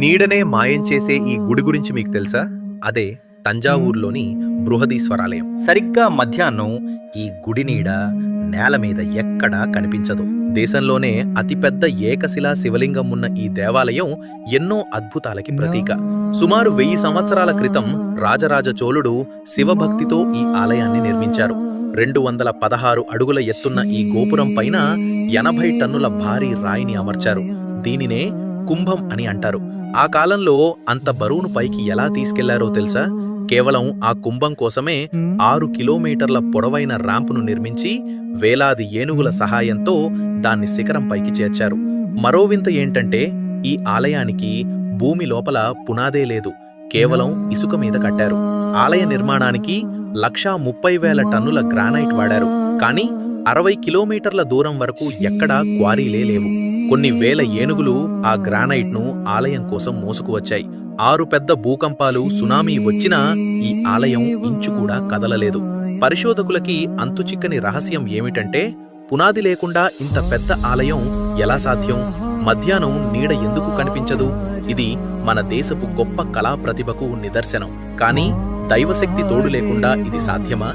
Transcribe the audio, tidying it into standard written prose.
నీడనే మాయం చేసే ఈ గుడి గురించి మీకు తెలుసా? అదే తంజావూరులోని బృహదీశ్వరాలయం. సరిగ్గా మధ్యాహ్నం ఈ గుడి నీడ నేల మీద ఎక్కడా కనిపించదు. దేశంలోనే అతిపెద్ద ఏకశిలా శివలింగం ఉన్న ఈ దేవాలయం ఎన్నో అద్భుతాలకి ప్రతీక. సుమారు 1000 సంవత్సరాల క్రితం రాజరాజ చోళుడు శివభక్తితో ఈ ఆలయాన్ని నిర్మించారు. 216 అడుగుల ఎత్తున్న ఈ గోపురం పైన 80 టన్నుల భారీ రాయిని అమర్చారు. దీనినే కుంభం అని అంటారు. ఆ కాలంలో అంత బరువును పైకి ఎలా తీసుకెళ్లారో తెలుసా? కేవలం ఆ కుంభం కోసమే 6 కిలోమీటర్ల పొడవైన ర్యాంపును నిర్మించి వేలాది ఏనుగుల సహాయంతో దాన్ని శిఖరం పైకి చేర్చారు. మరో వింత ఏంటంటే ఈ ఆలయానికి భూమి లోపల పునాదే లేదు, కేవలం ఇసుక మీద కట్టారు. ఆలయ నిర్మాణానికి 130,000 టన్నుల గ్రానైట్ వాడారు. కానీ 60 కిలోమీటర్ల దూరం వరకు ఎక్కడా క్వారీలే లేవు. కొన్ని వేల ఏనుగులు ఆ గ్రానైట్ను ఆలయం కోసం మోసుకువచ్చాయి. 6 పెద్ద భూకంపాలు, సునామీ వచ్చినా ఈ ఆలయం ఇంచు కూడా కదలలేదు. పరిశోధకులకి అంతుచిక్కని రహస్యం ఏమిటంటే పునాది లేకుండా ఇంత పెద్ద ఆలయం ఎలా సాధ్యం? మధ్యాహ్నం నీడ ఎందుకు కనిపించదు? ఇది మన దేశపు గొప్ప కళా ప్రతిభకు నిదర్శనం. కానీ దైవశక్తి తోడు లేకుండా ఇది సాధ్యమా?